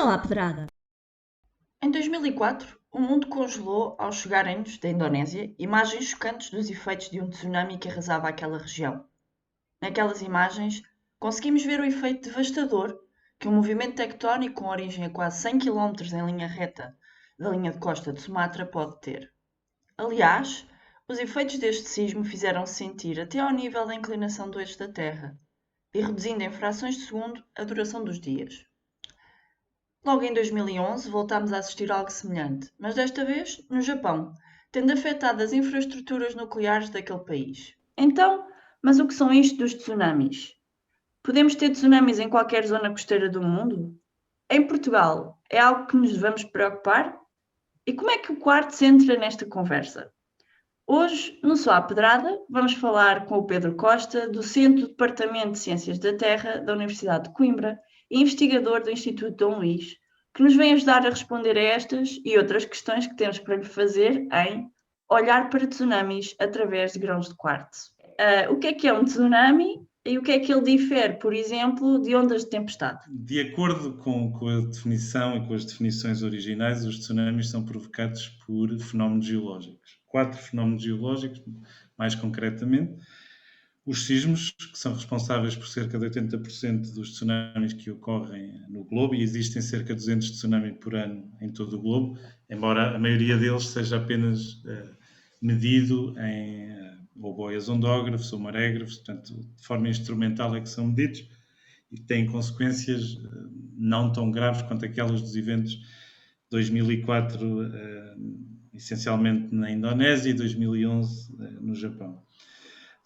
só à pedrada. Em 2004, o mundo congelou ao chegarem-nos da Indonésia imagens chocantes dos efeitos de um tsunami que arrasava aquela região. Naquelas imagens, conseguimos ver o efeito devastador que um movimento tectónico com origem a quase 100 km em linha reta da linha de costa de Sumatra pode ter. Aliás, os efeitos deste sismo fizeram-se sentir até ao nível da inclinação do eixo da Terra e reduzindo em frações de segundo a duração dos dias. Logo em 2011 voltámos a assistir a algo semelhante, mas desta vez no Japão, tendo afetado as infraestruturas nucleares daquele país. Então, mas o que são isto dos tsunamis? Podemos ter tsunamis em qualquer zona costeira do mundo? Em Portugal, é algo que nos devemos preocupar? E como é que o Quartzo entra nesta conversa? Hoje, no Só à Pedrada, vamos falar com o Pedro Costa, docente do Departamento de Ciências da Terra da Universidade de Coimbra e investigador do Instituto Dom Luís, que nos vem ajudar a responder a estas e outras questões que temos para lhe fazer em Olhar para Tsunamis através de grãos de quartzo. O que é um tsunami e o que é que ele difere, por exemplo, de ondas de tempestade? De acordo com a definição e com as definições originais, os tsunamis são provocados por fenómenos geológicos. 4 fenómenos geológicos, mais concretamente. Os sismos, que são responsáveis por cerca de 80% dos tsunamis que ocorrem no globo, e existem cerca de 200 tsunamis por ano em todo o globo, embora a maioria deles seja apenas medido em boias ondógrafos ou marégrafos, portanto, de forma instrumental é que são medidos e têm consequências não tão graves quanto aquelas dos eventos de 2004, essencialmente na Indonésia, e 2011 no Japão.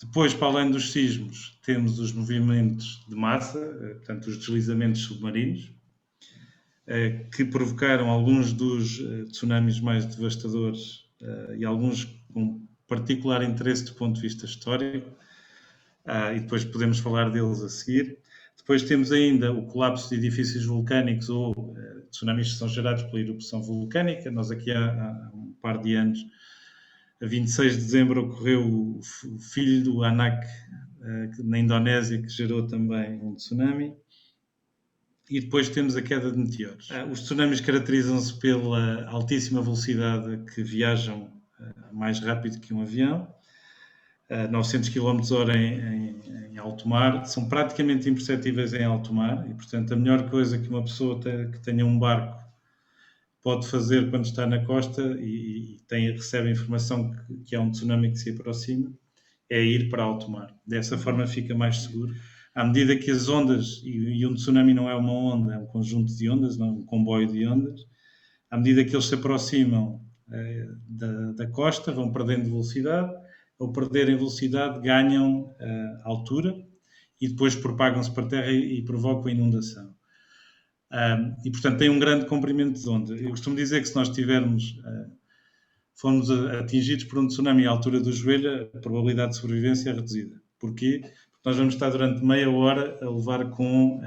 Depois, para além dos sismos, temos os movimentos de massa, portanto, os deslizamentos submarinos, que provocaram alguns dos tsunamis mais devastadores e alguns com particular interesse do ponto de vista histórico, e depois podemos falar deles a seguir. Depois temos ainda o colapso de edifícios vulcânicos ou tsunamis que são gerados pela erupção vulcânica. Nós aqui há um par de anos, a 26 de dezembro, ocorreu o filho do Anak na Indonésia, que gerou também um tsunami. E depois temos a queda de meteoros. Os tsunamis caracterizam-se pela altíssima velocidade que viajam mais rápido que um avião. 900 km/h em alto mar, são praticamente imperceptíveis em alto mar e, portanto, a melhor coisa que uma pessoa que tenha um barco pode fazer quando está na costa e recebe a informação que há um tsunami que se aproxima é ir para alto mar. Dessa forma fica mais seguro. À medida que as ondas, e um tsunami não é uma onda, é um conjunto de ondas, não é um comboio de ondas, à medida que eles se aproximam da costa, vão perdendo velocidade. Ao perderem velocidade, ganham altura e depois propagam-se para a terra e provocam a inundação. E, portanto, tem um grande comprimento de onda. Eu costumo dizer que se nós formos atingidos por um tsunami à altura do joelho, a probabilidade de sobrevivência é reduzida. Porquê? Porque nós vamos estar durante meia hora a levar com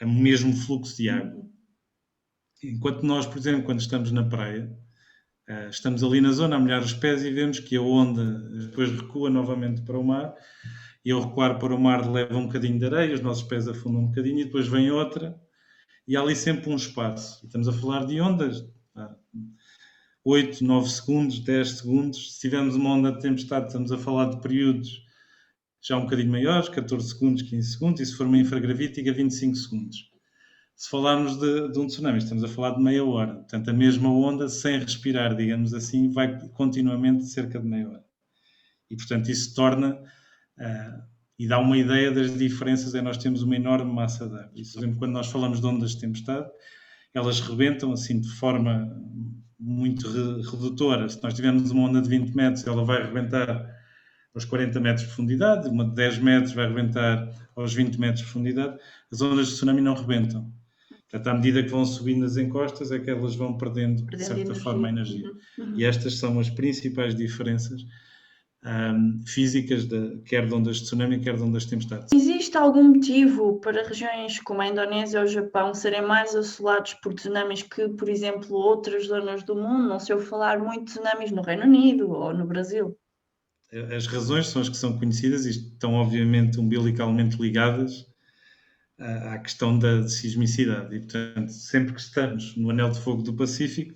o mesmo fluxo de água. Enquanto nós, por exemplo, quando estamos na praia, estamos ali na zona a molhar os pés e vemos que a onda depois recua novamente para o mar e ao recuar para o mar leva um bocadinho de areia, os nossos pés afundam um bocadinho e depois vem outra e há ali sempre um espaço. E estamos a falar de ondas, 8, 9 segundos, 10 segundos. Se tivermos uma onda de tempestade, estamos a falar de períodos já um bocadinho maiores, 14 segundos, 15 segundos, e se for uma infragravítica, 25 segundos. Se falarmos de um tsunami, estamos a falar de meia hora. Portanto, a mesma onda, sem respirar, digamos assim, vai continuamente cerca de meia hora. E, portanto, isso torna e dá uma ideia das diferenças. Nós temos uma enorme massa de ar. Por exemplo, quando nós falamos de ondas de tempestade, elas rebentam assim de forma muito redutora. Se nós tivermos uma onda de 20 metros, ela vai rebentar aos 40 metros de profundidade, uma de 10 metros vai rebentar aos 20 metros de profundidade. As ondas de tsunami não rebentam. Portanto, à medida que vão subindo as encostas, é que elas vão perdendo de certa forma, a energia. E estas são as principais diferenças físicas, quer de ondas de tsunami, quer de ondas de tempestade. Existe algum motivo para regiões como a Indonésia ou o Japão serem mais assolados por tsunamis que, por exemplo, outras zonas do mundo? Não se ouve falar muito de tsunamis no Reino Unido ou no Brasil. As razões são as que são conhecidas e estão obviamente umbilicalmente ligadas à questão da sismicidade. E, portanto, sempre que estamos no anel de fogo do Pacífico,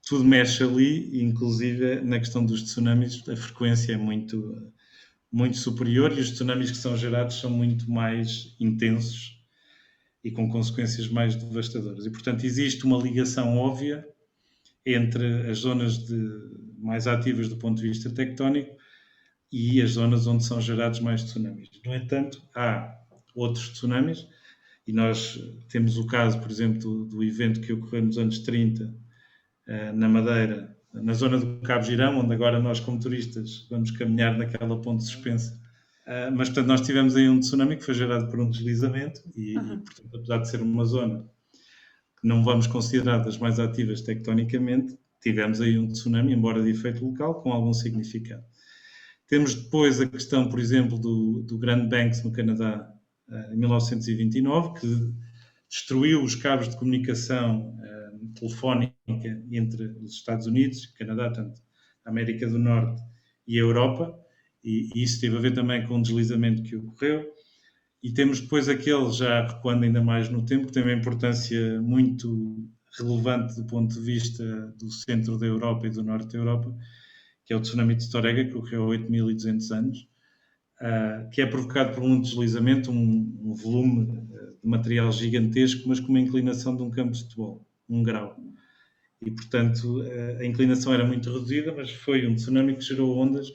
tudo mexe ali, inclusive na questão dos tsunamis, a frequência é muito, muito superior e os tsunamis que são gerados são muito mais intensos e com consequências mais devastadoras. E, portanto, existe uma ligação óbvia entre as zonas mais ativas do ponto de vista tectónico e as zonas onde são gerados mais tsunamis. No entanto, há outros tsunamis, e nós temos o caso, por exemplo, do evento que ocorreu nos anos 30, na Madeira, na zona do Cabo Girão, onde agora nós, como turistas, vamos caminhar naquela ponte suspensa. Mas, portanto, nós tivemos aí um tsunami que foi gerado por um deslizamento e, portanto, apesar de ser uma zona que não vamos considerar das mais ativas tectonicamente, tivemos aí um tsunami, embora de efeito local, com algum significado. Temos depois a questão, por exemplo, do Grand Banks no Canadá, em 1929, que destruiu os cabos de comunicação telefónica entre os Estados Unidos, Canadá, tanto a América do Norte e a Europa, e isso teve a ver também com o deslizamento que ocorreu. E temos depois aquele, já recuando ainda mais no tempo, que tem uma importância muito relevante do ponto de vista do centro da Europa e do norte da Europa, que é o tsunami de Torega, que ocorreu há 8.200 anos, que é provocado por um deslizamento, um volume de material gigantesco, mas com uma inclinação de um campo de futebol, 1 grau. E, portanto, a inclinação era muito reduzida, mas foi um tsunami que gerou ondas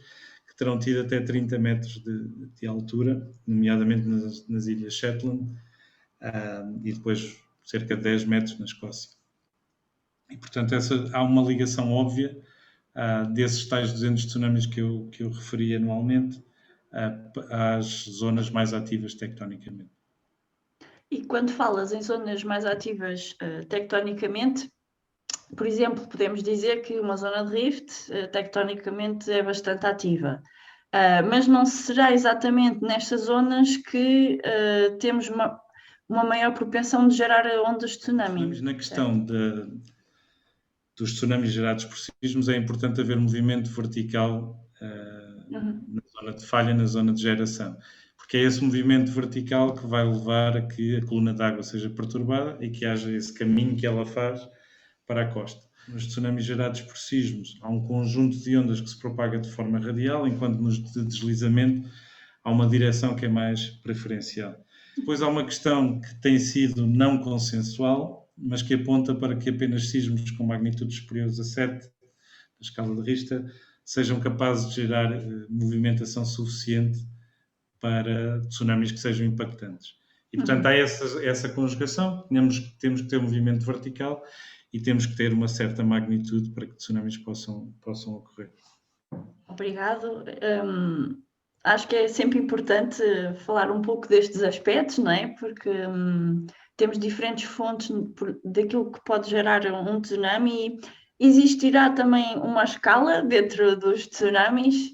que terão tido até 30 metros de altura, nomeadamente nas Ilhas Shetland, e depois cerca de 10 metros na Escócia. E, portanto, há uma ligação óbvia desses tais 200 tsunamis que eu referi anualmente às zonas mais ativas tectonicamente. E quando falas em zonas mais ativas tectonicamente, por exemplo, podemos dizer que uma zona de rift tectonicamente é bastante ativa. Mas não será exatamente nestas zonas que temos uma maior propensão de gerar ondas de tsunami. Na questão dos tsunamis gerados por sismos, é importante haver movimento vertical na zona de falha, na zona de geração. Porque é esse movimento vertical que vai levar a que a coluna de água seja perturbada e que haja esse caminho que ela faz para a costa. Nos tsunamis gerados por sismos, há um conjunto de ondas que se propaga de forma radial, enquanto nos de deslizamento há uma direção que é mais preferencial. Depois há uma questão que tem sido não consensual, mas que aponta para que apenas sismos com magnitudes superiores a 7, da escala de Richter, sejam capazes de gerar movimentação suficiente para tsunamis que sejam impactantes. E, portanto, há essa conjugação. Temos que ter um movimento vertical e temos que ter uma certa magnitude para que tsunamis possam ocorrer. Obrigado. Acho que é sempre importante falar um pouco destes aspectos, não é? Porque temos diferentes fontes daquilo que pode gerar um tsunami. Existirá também uma escala dentro dos tsunamis?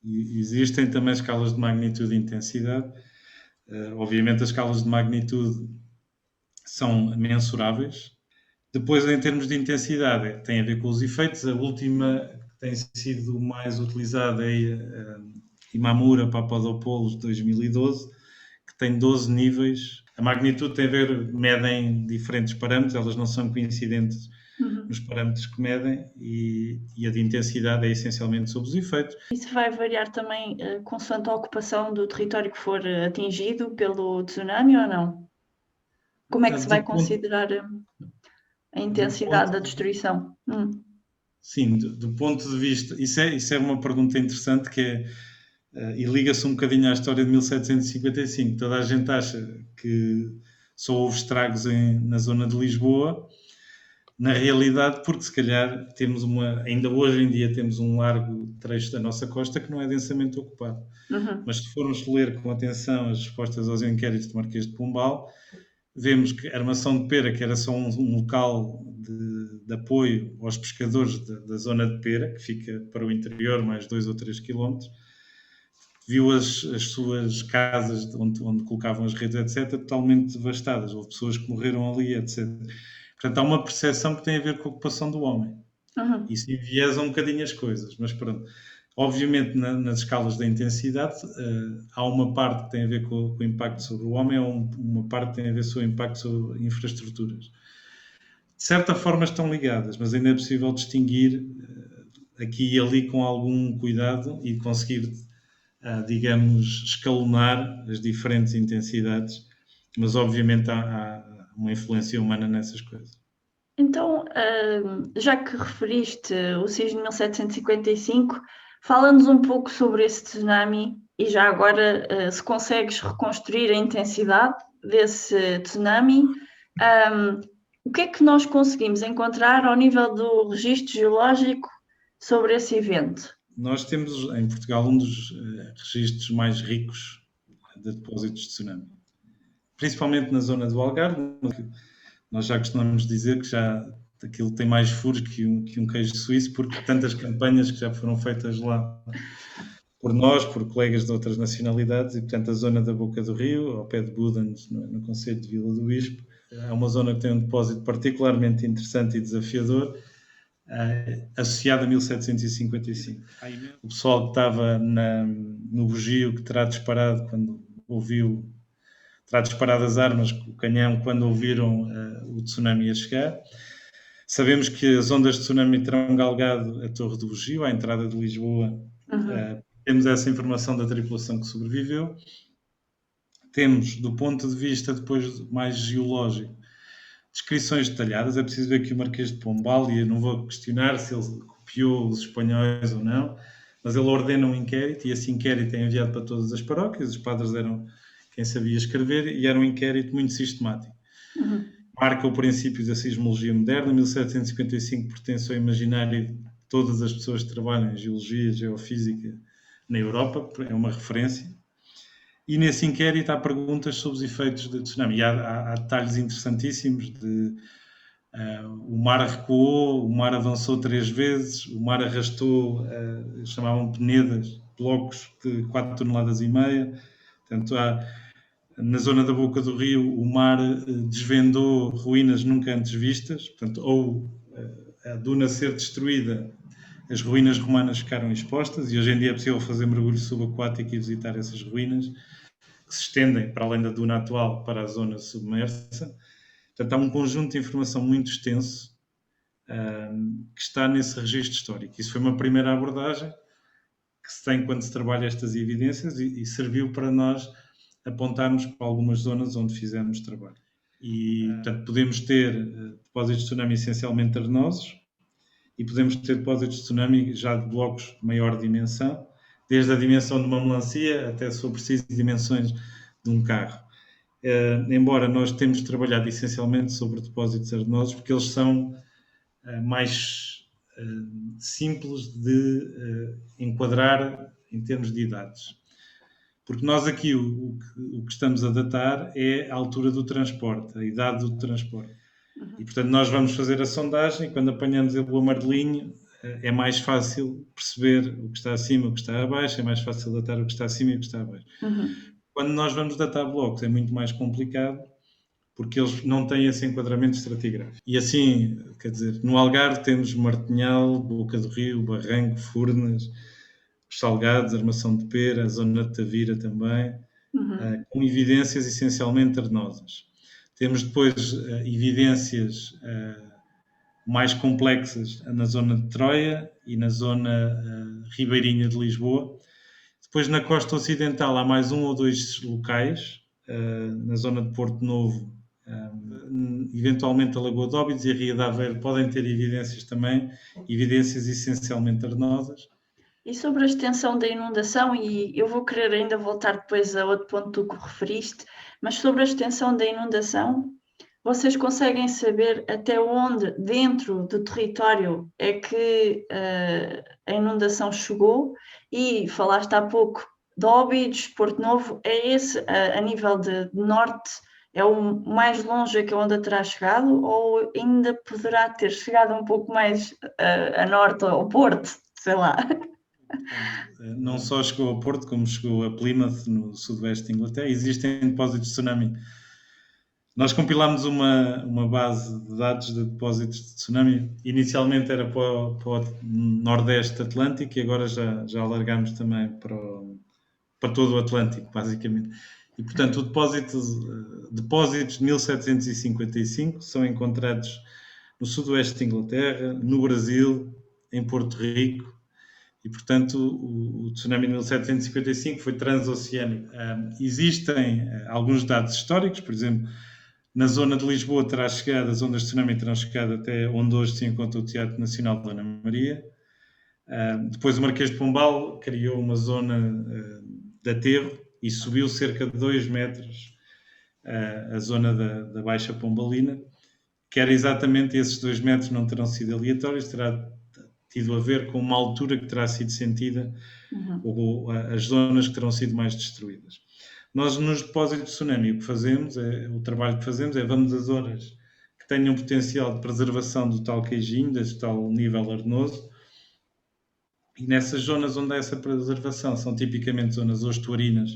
E existem também escalas de magnitude e intensidade. Obviamente, as escalas de magnitude são mensuráveis. Depois, em termos de intensidade, tem a ver com os efeitos. A última que tem sido mais utilizada é a Imamura Papadopoulos de 2012, que tem 12 níveis. A magnitude tem a ver, medem diferentes parâmetros, elas não são coincidentes nos parâmetros que medem, e a de intensidade é essencialmente sobre os efeitos. Isso vai variar também consoante a ocupação do território que for atingido pelo tsunami ou não? Como é que se vai considerar a intensidade da destruição? Sim, do ponto de vista... Isso é uma pergunta interessante que é... e liga-se um bocadinho à história de 1755. Toda a gente acha que só houve estragos na zona de Lisboa. Na realidade, porque se calhar ainda hoje em dia temos um largo trecho da nossa costa que não é densamente ocupado. Mas se formos ler com atenção as respostas aos inquéritos do Marquês de Pombal, vemos que a Armação de Pera, que era só um local de apoio aos pescadores da zona de Pera, que fica para o interior mais 2 ou 3 quilómetros, viu as suas casas onde colocavam as redes, etc., totalmente devastadas. Houve pessoas que morreram ali, etc. Portanto, há uma percepção que tem a ver com a ocupação do homem. Isso enviesa um bocadinho as coisas, mas pronto. Obviamente, nas escalas da intensidade, há uma parte que tem a ver com o impacto sobre o homem, há uma parte que tem a ver com o impacto sobre infraestruturas. De certa forma estão ligadas, mas ainda é possível distinguir aqui e ali com algum cuidado e conseguir, digamos, escalonar as diferentes intensidades, mas obviamente há uma influência humana nessas coisas. Então, já que referiste o sismo de 1755, fala-nos um pouco sobre esse tsunami e já agora, se consegues reconstruir a intensidade desse tsunami, o que é que nós conseguimos encontrar ao nível do registro geológico sobre esse evento? Nós temos em Portugal um dos registros mais ricos de depósitos de tsunami, principalmente na zona do Algarve. Nós já costumamos dizer que já aquilo tem mais furos que um queijo suíço, porque tantas campanhas que já foram feitas lá por nós, por colegas de outras nacionalidades, e portanto a zona da Boca do Rio, ao pé de Budanos, no concelho de Vila do Bispo, é uma zona que tem um depósito particularmente interessante e desafiador, associado a 1755. O pessoal que estava no bugio, que terá disparado quando ouviu, terá disparado as armas, o canhão, quando ouviram o tsunami a chegar. Sabemos que as ondas de tsunami terão galgado a Torre do Bugio, à entrada de Lisboa. Temos essa informação da tripulação que sobreviveu. Temos, do ponto de vista depois mais geológico, descrições detalhadas. É preciso ver que o Marquês de Pombal, e eu não vou questionar se ele copiou os espanhóis ou não, mas ele ordena um inquérito, e esse inquérito é enviado para todas as paróquias. Os padres eram quem sabia escrever, e era um inquérito muito sistemático. Marca o princípio da sismologia moderna. 1755 pertence ao imaginário de todas as pessoas que trabalham em geologia, geofísica na Europa, é uma referência. E nesse inquérito há perguntas sobre os efeitos do tsunami. E há detalhes interessantíssimos de o mar recuou, o mar avançou 3 vezes, o mar arrastou, chamavam penedas, blocos de 4,5 toneladas. Portanto, na zona da Boca do Rio, o mar desvendou ruínas nunca antes vistas. Portanto, ou a duna ser destruída, as ruínas romanas ficaram expostas, e hoje em dia é possível fazer mergulho subaquático e visitar essas ruínas, que se estendem para além da duna atual para a zona submersa. Portanto, há um conjunto de informação muito extenso que está nesse registro histórico. Isso foi uma primeira abordagem que se tem quando se trabalha estas evidências, e serviu para nós apontarmos para algumas zonas onde fizemos trabalho. E, portanto, podemos ter depósitos de tsunami essencialmente arenosos, e podemos ter depósitos de tsunami já de blocos de maior dimensão, desde a dimensão de uma melancia até, se for preciso, dimensões de um carro. Embora nós temos trabalhado essencialmente sobre depósitos arenosos, porque eles são mais simples de enquadrar em termos de idades. Porque nós aqui o que estamos a datar é a altura do transporte, a idade do transporte. E, portanto, nós vamos fazer a sondagem, e quando apanhamos o amarelinho, é mais fácil perceber o que está acima e o que está abaixo, é mais fácil datar o que está acima e o que está abaixo. Quando nós vamos datar blocos é muito mais complicado, porque eles não têm esse enquadramento estratigráfico. E assim, quer dizer, no Algarve temos Martinhal, Boca do Rio, Barranco, Furnas, os Salgados, Armação de Pera, a zona de Tavira também, com evidências essencialmente arenosas. Temos depois evidências mais complexas na zona de Troia e na zona ribeirinha de Lisboa. Depois, na costa ocidental, há mais 1 ou 2 locais, na zona de Porto Novo, eventualmente a Lagoa de Óbidos e a Ria de Aveiro podem ter evidências também, evidências essencialmente arenosas. E sobre a extensão da inundação, e eu vou querer ainda voltar depois a outro ponto que referiste, mas sobre a extensão da inundação, vocês conseguem saber até onde, dentro do território, é que a inundação chegou? E falaste há pouco de Óbidos, Porto Novo, é esse, a nível de norte, é o mais longe que onde terá chegado, ou ainda poderá ter chegado um pouco mais a norte, ao Porto, sei lá? Não só chegou ao Porto, como chegou a Plymouth, no sudoeste de Inglaterra. Existem depósitos de tsunami Nós compilámos uma base de dados de depósitos de tsunami. Inicialmente era para o Nordeste Atlântico e agora já alargámos também para todo o Atlântico, basicamente. E, portanto, depósitos de 1755 são encontrados no sudoeste de Inglaterra, no Brasil, em Porto Rico, e, portanto, o tsunami de 1755 foi transoceânico. Existem alguns dados históricos, por exemplo, na zona de Lisboa terá chegado, as ondas de tsunami terão chegado até onde hoje se encontra o Teatro Nacional de Dona Maria. Depois o Marquês de Pombal criou uma zona de aterro e subiu cerca de 2 metros a zona da Baixa Pombalina, que era exatamente esses 2 metros, não terão sido aleatórios, terá tido a ver com uma altura que terá sido sentida ou as zonas que terão sido mais destruídas. Nós, nos depósitos de tsunami, o trabalho que fazemos é vamos às zonas que tenham potencial de preservação do tal queijinho, deste tal nível arenoso, e nessas zonas onde há essa preservação são tipicamente zonas ou estuarinas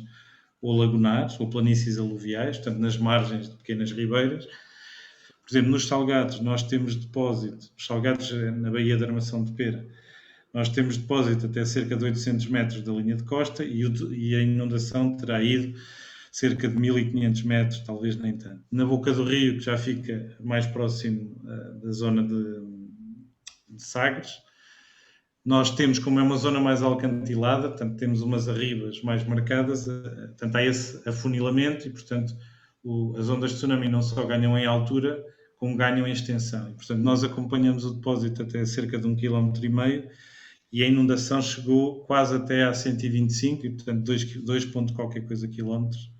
ou lagunares, ou planícies aluviais, portanto nas margens de pequenas ribeiras. Por exemplo, nos Salgados nós temos depósito, os Salgados na Baía da Armação de Pera, nós temos depósito até cerca de 800 metros da linha de costa e a inundação terá ido cerca de 1500 metros, talvez nem tanto. Na boca do rio, que já fica mais próximo da zona de Sagres, nós temos, como é uma zona mais alcantilada, portanto, temos umas arribas mais marcadas, portanto, há esse afunilamento e, portanto, as ondas de tsunami não só ganham em altura, como ganham em extensão. E, portanto, nós acompanhamos o depósito até cerca de 1,5 km e a inundação chegou quase até a 125 e, portanto, 2 ponto qualquer coisa quilómetros.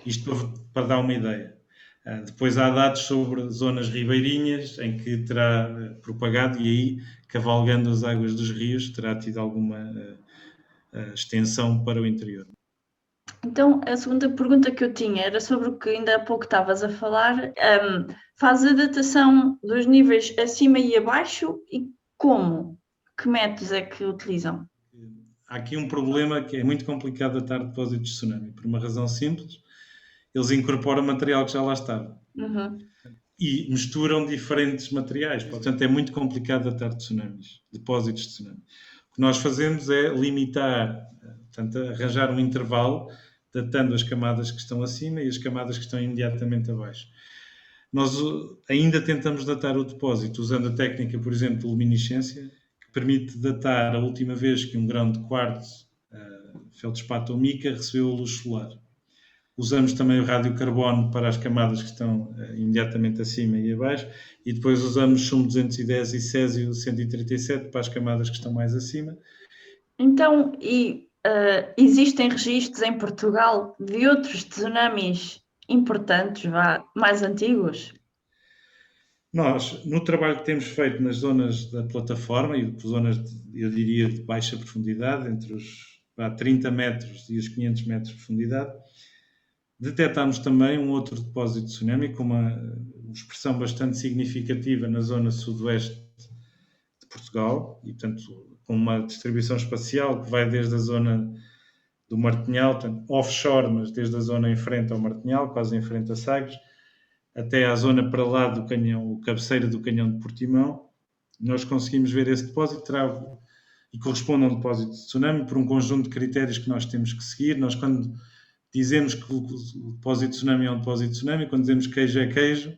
Isto para dar uma ideia. Depois há dados sobre zonas ribeirinhas em que terá propagado e aí, cavalgando as águas dos rios, terá tido alguma extensão para o interior. Então, a segunda pergunta que eu tinha era sobre o que ainda há pouco estavas a falar. Faz a datação dos níveis acima e abaixo e como? Que métodos é que utilizam? Há aqui um problema que é muito complicado datar depósitos de tsunami, por uma razão simples. Eles incorporam material que já lá estava. E misturam diferentes materiais. Portanto, é muito complicado datar depósitos de tsunami. O que nós fazemos é limitar, portanto, arranjar um intervalo, datando as camadas que estão acima e as camadas que estão imediatamente abaixo. Nós ainda tentamos datar o depósito usando a técnica, por exemplo, de luminescência, que permite datar a última vez que um grão de quartzo, feldspato ou mica, recebeu a luz solar. Usamos também o radiocarbono para as camadas que estão imediatamente acima e abaixo e depois usamos chumbo 210 e césio 137 para as camadas que estão mais acima. Então, existem registros em Portugal de outros tsunamis importantes, mais antigos? Nós, no trabalho que temos feito nas zonas da plataforma e zonas, eu diria, de baixa profundidade, entre os 30 metros e os 500 metros de profundidade, detectámos também um outro depósito de tsunami com uma expressão bastante significativa na zona sudoeste de Portugal e, portanto, com uma distribuição espacial que vai desde a zona do Martinhal, portanto, offshore, mas desde a zona em frente ao Martinhal, quase em frente a Sagres, até à zona para lá do canhão, cabeceira do canhão de Portimão. Nós conseguimos ver esse depósito e corresponde a um depósito de tsunami por um conjunto de critérios que nós temos que seguir. Nós, quando dizemos que o depósito de tsunami é um depósito de tsunami, quando dizemos queijo é queijo,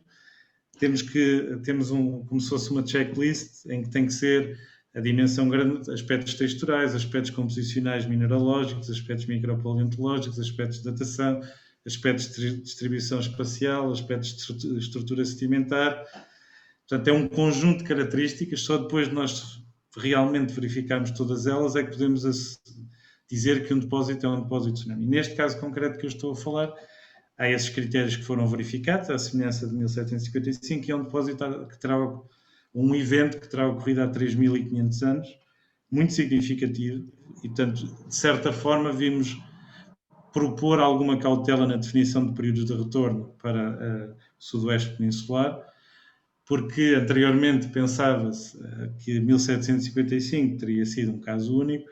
temos como se fosse uma checklist em que tem que ser a dimensão grande, aspectos texturais, aspectos composicionais mineralógicos, aspectos micropaleontológicos, aspectos de datação, aspectos de distribuição espacial, aspectos de estrutura sedimentar. Portanto, é um conjunto de características, só depois de nós realmente verificarmos todas elas é que podemos dizer que um depósito é um depósito de tsunami. Neste caso concreto que eu estou a falar, há esses critérios que foram verificados, a semelhança de 1755, e é um depósito que terá um evento que terá ocorrido há 3.500 anos, muito significativo, e, portanto, de certa forma, vimos propor alguma cautela na definição de períodos de retorno para o sudoeste peninsular, porque anteriormente pensava-se que 1755 teria sido um caso único.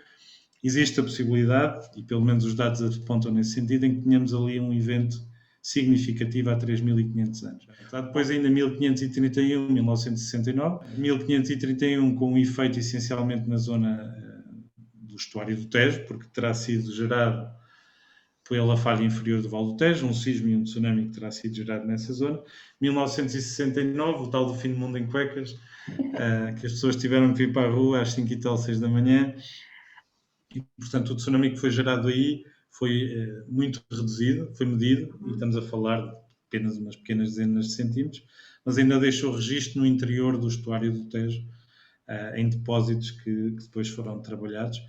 Existe a possibilidade, e pelo menos os dados apontam nesse sentido, em que tenhamos ali um evento significativa há 3.500 anos. Há depois ainda 1531, 1969, 1531 com um efeito essencialmente na zona do estuário do Tejo, porque terá sido gerado pela falha inferior do Vale do Tejo, um sismo e um tsunami que terá sido gerado nessa zona. 1969, o tal do fim do mundo em cuecas, que as pessoas tiveram que vir para a rua às 5 e tal, 6 da manhã, e portanto o tsunami que foi gerado aí foi muito reduzido, foi medido, e estamos a falar de apenas umas pequenas dezenas de centímetros, mas ainda deixou registro no interior do estuário do Tejo, em depósitos que depois foram trabalhados.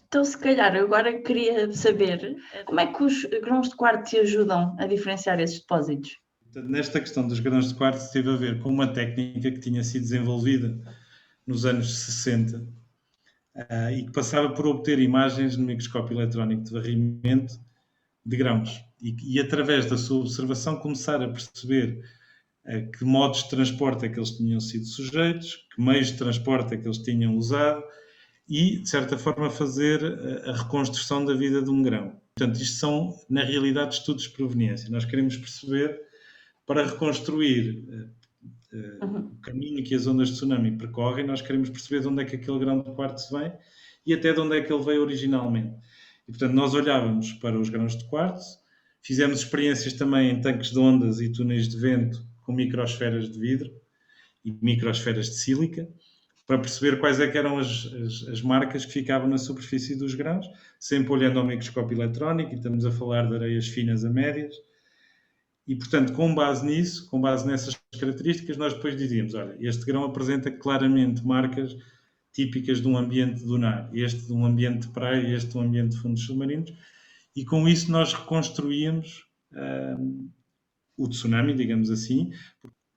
Então, se calhar, eu agora queria saber como é que os grãos de quartzo te ajudam a diferenciar esses depósitos? Nesta questão dos grãos de quartzo teve a ver com uma técnica que tinha sido desenvolvida nos anos 60 e que passava por obter imagens no microscópio eletrónico de varrimento de grãos e através da sua observação começar a perceber que modos de transporte é que eles tinham sido sujeitos, que meios de transporte é que eles tinham usado e, de certa forma, fazer a reconstrução da vida de um grão. Portanto, isto são, na realidade, estudos de proveniência. Nós queremos perceber, para reconstruir o caminho que as ondas de tsunami percorrem, nós queremos perceber de onde é que aquele grão de quartzo vem e até de onde é que ele veio originalmente. E, portanto, nós olhávamos para os grãos de quartzo, fizemos experiências também em tanques de ondas e túneis de vento com microsferas de vidro e microsferas de sílica, para perceber quais é que eram as marcas que ficavam na superfície dos grãos, sempre olhando ao microscópio eletrónico, e estamos a falar de areias finas a médias. E, portanto, com base nisso, com base nessas características, nós depois dizíamos, olha, este grão apresenta claramente marcas típicas de um ambiente dunar, este de um ambiente de praia, este de um ambiente de fundos submarinos, e com isso nós reconstruíamos o tsunami, digamos assim,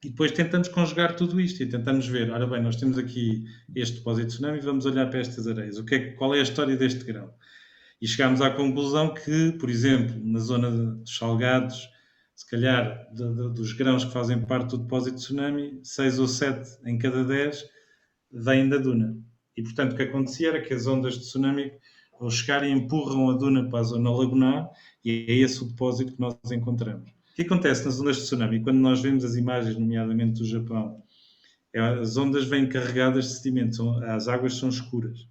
e depois tentamos conjugar tudo isto e tentamos ver, ora bem, nós temos aqui este depósito de tsunami, vamos olhar para estas areias, qual é a história deste grão? E chegámos à conclusão que, por exemplo, na zona dos Salgados, se calhar dos grãos que fazem parte do depósito de tsunami, 6 ou 7 em cada 10 vêm da duna. E, portanto, o que acontecia era que as ondas de tsunami, ao chegarem, empurram a duna para a zona lagunar e é esse o depósito que nós encontramos. O que acontece nas ondas de tsunami, quando nós vemos as imagens, nomeadamente do Japão, as ondas vêm carregadas de sedimento, as águas são escuras.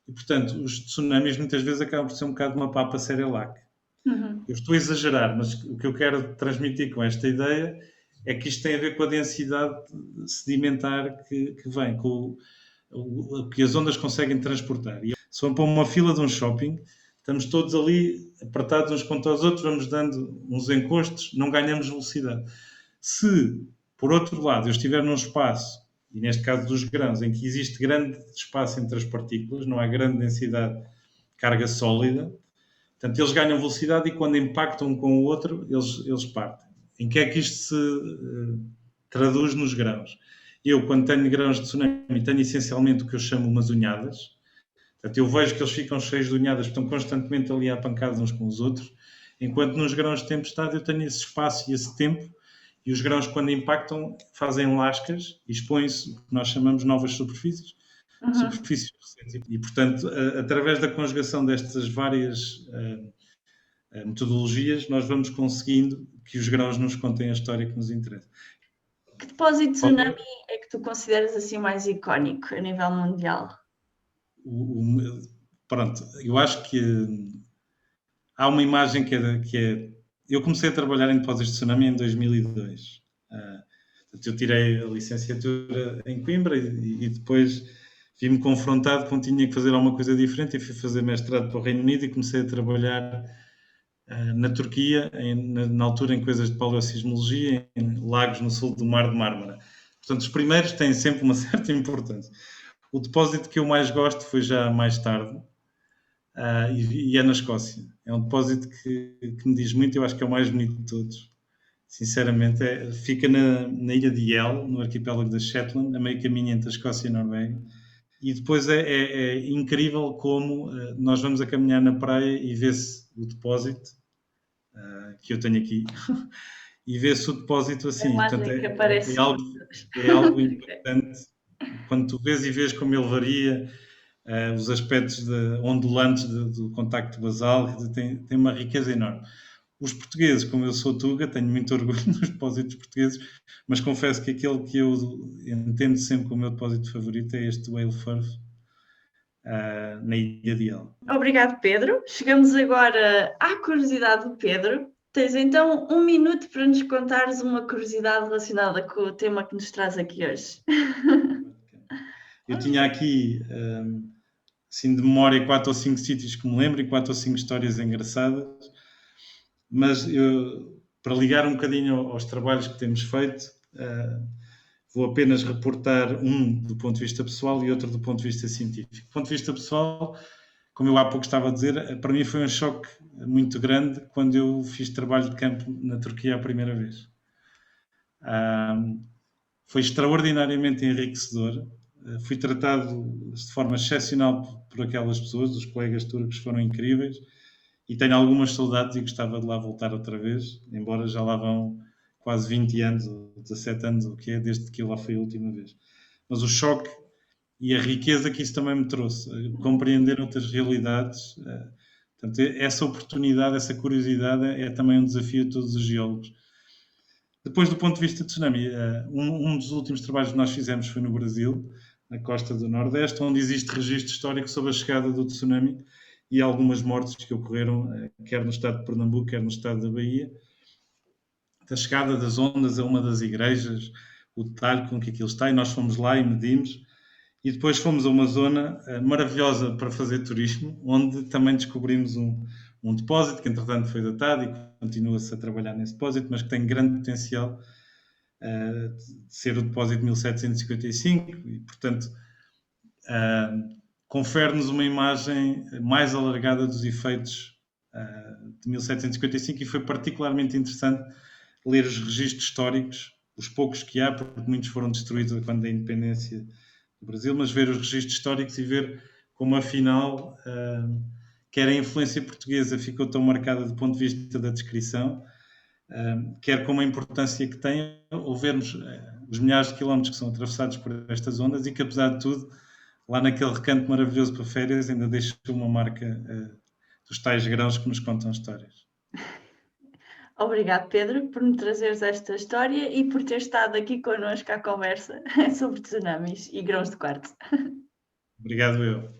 E, portanto, os tsunamis muitas vezes acabam por ser um bocado uma papa Cerelac. Eu estou a exagerar, mas o que eu quero transmitir com esta ideia é que isto tem a ver com a densidade sedimentar que vem, com o que as ondas conseguem transportar. E se vão para uma fila de um shopping, estamos todos ali apertados uns contra os outros, vamos dando uns encostos, não ganhamos velocidade. Se, por outro lado, eu estiver num espaço, e neste caso dos grãos, em que existe grande espaço entre as partículas, não há grande densidade de carga sólida, portanto, eles ganham velocidade e quando impactam um com o outro, eles partem. Em que é que isto se traduz nos grãos? Eu, quando tenho grãos de tsunami, tenho essencialmente o que eu chamo umas unhadas. Portanto, eu vejo que eles ficam cheios de unhadas, estão constantemente ali à pancada uns com os outros, enquanto nos grãos de tempestade eu tenho esse espaço e esse tempo, e os grãos, quando impactam, fazem lascas e expõem-se o que nós chamamos novas superfícies. Superfícies recentes. E, portanto, através da conjugação destas várias metodologias, nós vamos conseguindo que os grãos nos contem a história que nos interessa. Que depósito de tsunami é que tu consideras assim mais icónico a nível mundial? Pronto, eu acho que há uma imagem que é... Eu comecei a trabalhar em depósitos de tsunami em 2002. Eu tirei a licenciatura em Coimbra e depois vi-me confrontado com que tinha que fazer alguma coisa diferente e fui fazer mestrado para o Reino Unido e comecei a trabalhar na Turquia, na altura em coisas de paleossismologia, em lagos no sul do Mar de Mármara. Portanto, os primeiros têm sempre uma certa importância. O depósito que eu mais gosto foi já mais tarde, e é na Escócia. É um depósito que me diz muito, eu acho que é o mais bonito de todos. Sinceramente, fica na ilha de Yell, no arquipélago das Shetland, a meio caminho entre a Escócia e a Noruega. E depois é incrível como nós vamos a caminhar na praia e vê-se o depósito, que eu tenho aqui, e vê-se o depósito assim. Portanto, é algo importante. Quando tu vês como ele varia, os aspectos ondulantes do contacto basal, tem uma riqueza enorme. Os portugueses, como eu sou tuga, tenho muito orgulho nos depósitos portugueses, mas confesso que aquele que eu entendo sempre como o meu depósito favorito é este Whale Firth, na Ilha de El. Obrigado, Pedro. Chegamos agora à curiosidade do Pedro. Tens então 1 minuto para nos contares uma curiosidade relacionada com o tema que nos traz aqui hoje. Eu tinha aqui, assim de memória, 4 ou 5 sítios que me lembro e 4 ou 5 histórias engraçadas, mas para ligar um bocadinho aos trabalhos que temos feito, vou apenas reportar um do ponto de vista pessoal e outro do ponto de vista científico. Do ponto de vista pessoal, como eu há pouco estava a dizer, para mim foi um choque muito grande quando eu fiz trabalho de campo na Turquia a primeira vez. Foi extraordinariamente enriquecedor. Fui tratado de forma excepcional por aquelas pessoas, os colegas turcos foram incríveis e tenho algumas saudades e gostava de lá voltar outra vez, embora já lá vão quase 20 anos, ou 17 anos, o que é, desde que eu lá fui a última vez. Mas o choque e a riqueza que isso também me trouxe, compreender outras realidades, portanto, essa oportunidade, essa curiosidade é também um desafio a todos os geólogos. Depois, do ponto de vista de tsunami, um dos últimos trabalhos que nós fizemos foi no Brasil, na costa do Nordeste, onde existe registro histórico sobre a chegada do tsunami e algumas mortes que ocorreram, quer no estado de Pernambuco, quer no estado da Bahia, da chegada das ondas a uma das igrejas, o detalhe com que aquilo está, e nós fomos lá e medimos, e depois fomos a uma zona maravilhosa para fazer turismo, onde também descobrimos um depósito que entretanto foi datado e continua-se a trabalhar nesse depósito, mas que tem grande potencial de ser o depósito de 1755 e, portanto, confere-nos uma imagem mais alargada dos efeitos de 1755 e foi particularmente interessante ler os registros históricos, os poucos que há, porque muitos foram destruídos quando da independência do Brasil, mas ver os registros históricos e ver como afinal quer a influência portuguesa ficou tão marcada do ponto de vista da descrição, quer como a importância que tem ao vermos os milhares de quilómetros que são atravessados por estas ondas e que, apesar de tudo, lá naquele recanto maravilhoso para férias, ainda deixa uma marca dos tais grãos que nos contam histórias. Obrigado, Pedro, por me trazeres esta história e por ter estado aqui connosco à conversa sobre tsunamis e grãos de quartzo. Obrigado, eu.